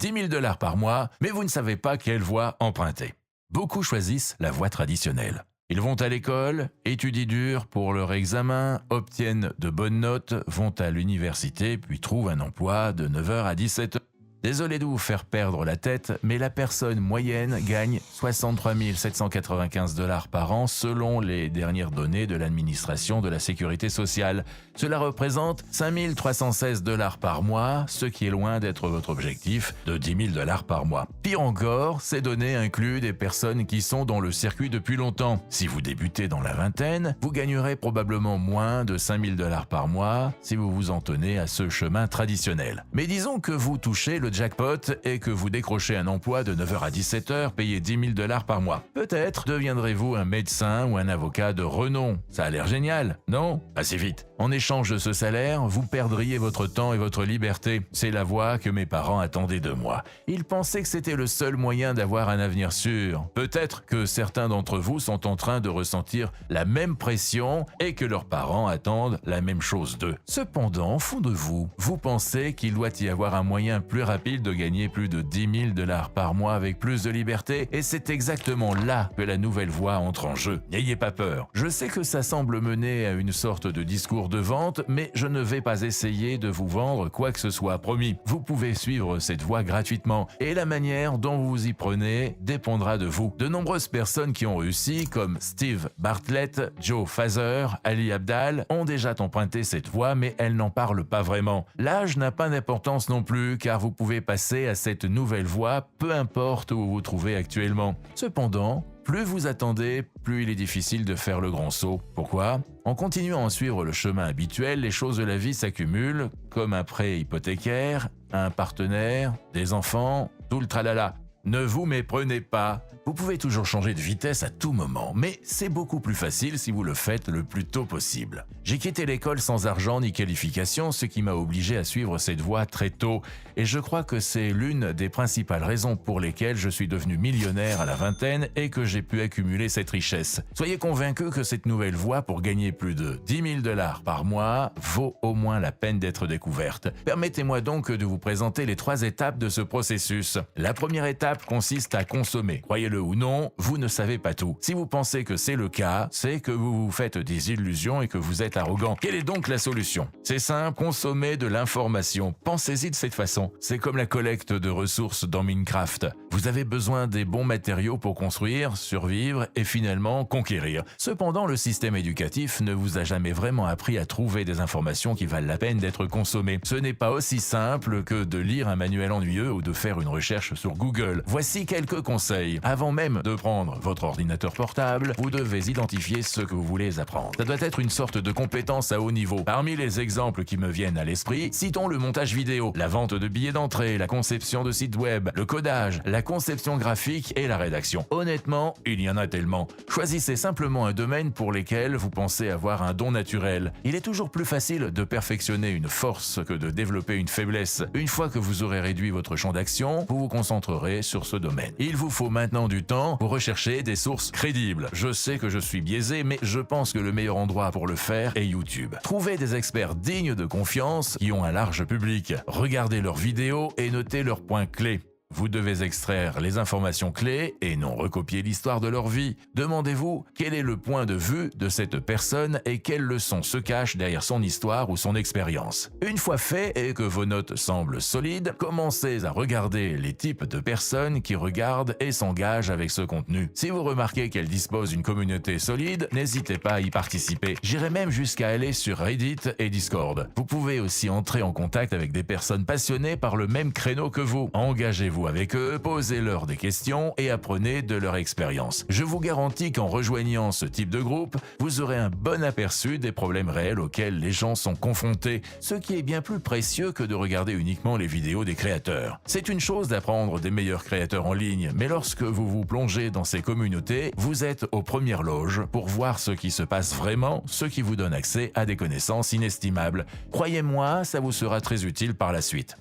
10 000 $ par mois, mais vous ne savez pas quelle voie emprunter. Beaucoup choisissent la voie traditionnelle. Ils vont à l'école, étudient dur pour leur examen, obtiennent de bonnes notes, vont à l'université puis trouvent un emploi de 9h à 17h. Désolé de vous faire perdre la tête, mais la personne moyenne gagne 63 795 $ par an selon les dernières données de l'administration de la sécurité sociale. Cela représente 5 316 $ par mois, ce qui est loin d'être votre objectif de 10 000 $ par mois. Pire encore, ces données incluent des personnes qui sont dans le circuit depuis longtemps. Si vous débutez dans la vingtaine, vous gagnerez probablement moins de 5 000 $ par mois si vous vous en tenez à ce chemin traditionnel. Mais disons que vous touchez le jackpot et que vous décrochez un emploi de 9h à 17h payé 10 000 $ par mois. Peut-être deviendrez-vous un médecin ou un avocat de renom. Ça a l'air génial, non? Assez vite. En échange de ce salaire, vous perdriez votre temps et votre liberté. C'est la voie que mes parents attendaient de moi. Ils pensaient que c'était le seul moyen d'avoir un avenir sûr. Peut-être que certains d'entre vous sont en train de ressentir la même pression et que leurs parents attendent la même chose d'eux. Cependant, au fond de vous, vous pensez qu'il doit y avoir un moyen plus rapide de gagner plus de 10 000 $ par mois avec plus de liberté, et c'est exactement là que la nouvelle voie entre en jeu. N'ayez pas peur. Je sais que ça semble mener à une sorte de discours de vente, mais je ne vais pas essayer de vous vendre quoi que ce soit, promis. Vous pouvez suivre cette voie gratuitement, et la manière dont vous vous y prenez dépendra de vous. De nombreuses personnes qui ont réussi, comme Steve Bartlett, Joe Fazer, Ali Abdaal, ont déjà emprunté cette voie, mais elles n'en parlent pas vraiment. L'âge n'a pas d'importance non plus, car vous pouvez passer à cette nouvelle voie, peu importe où vous vous trouvez actuellement. Cependant, plus vous attendez, plus il est difficile de faire le grand saut. Pourquoi? En continuant à suivre le chemin habituel, les choses de la vie s'accumulent, comme un prêt hypothécaire, un partenaire, des enfants, tout le tralala. Ne vous méprenez pas. Vous pouvez toujours changer de vitesse à tout moment, mais c'est beaucoup plus facile si vous le faites le plus tôt possible. J'ai quitté l'école sans argent ni qualification, ce qui m'a obligé à suivre cette voie très tôt, et je crois que c'est l'une des principales raisons pour lesquelles je suis devenu millionnaire à la vingtaine et que j'ai pu accumuler cette richesse. Soyez convaincus que cette nouvelle voie pour gagner plus de 10 000 $ par mois vaut au moins la peine d'être découverte. Permettez-moi donc de vous présenter les 3 étapes de ce processus. La première étape consiste à consommer. Croyez-le ou non, vous ne savez pas tout. Si vous pensez que c'est le cas, c'est que vous vous faites des illusions et que vous êtes arrogant. Quelle est donc la solution? C'est simple, consommez de l'information. Pensez-y de cette façon. C'est comme la collecte de ressources dans Minecraft. Vous avez besoin des bons matériaux pour construire, survivre et finalement conquérir. Cependant, le système éducatif ne vous a jamais vraiment appris à trouver des informations qui valent la peine d'être consommées. Ce n'est pas aussi simple que de lire un manuel ennuyeux ou de faire une recherche sur Google. Voici quelques conseils. Avant même de prendre votre ordinateur portable, vous devez identifier ce que vous voulez apprendre. Ça doit être une sorte de compétence à haut niveau. Parmi les exemples qui me viennent à l'esprit, citons le montage vidéo, la vente de billets d'entrée, la conception de sites web, le codage, la conception graphique et la rédaction. Honnêtement, il y en a tellement. Choisissez simplement un domaine pour lequel vous pensez avoir un don naturel. Il est toujours plus facile de perfectionner une force que de développer une faiblesse. Une fois que vous aurez réduit votre champ d'action, vous vous concentrerez sur ce domaine. Il vous faut maintenant du temps pour rechercher des sources crédibles. Je sais que je suis biaisé, mais je pense que le meilleur endroit pour le faire est YouTube. Trouvez des experts dignes de confiance qui ont un large public. Regardez leurs vidéos et notez leurs points clés. Vous devez extraire les informations clés et non recopier l'histoire de leur vie. Demandez-vous quel est le point de vue de cette personne et quelles leçons se cachent derrière son histoire ou son expérience. Une fois fait et que vos notes semblent solides, commencez à regarder les types de personnes qui regardent et s'engagent avec ce contenu. Si vous remarquez qu'elles disposent d'une communauté solide, n'hésitez pas à y participer. J'irai même jusqu'à aller sur Reddit et Discord. Vous pouvez aussi entrer en contact avec des personnes passionnées par le même créneau que vous. Engagez-vous avec eux, posez-leur des questions et apprenez de leur expérience. Je vous garantis qu'en rejoignant ce type de groupe, vous aurez un bon aperçu des problèmes réels auxquels les gens sont confrontés, ce qui est bien plus précieux que de regarder uniquement les vidéos des créateurs. C'est une chose d'apprendre des meilleurs créateurs en ligne, mais lorsque vous vous plongez dans ces communautés, vous êtes aux premières loges pour voir ce qui se passe vraiment, ce qui vous donne accès à des connaissances inestimables. Croyez-moi, ça vous sera très utile par la suite.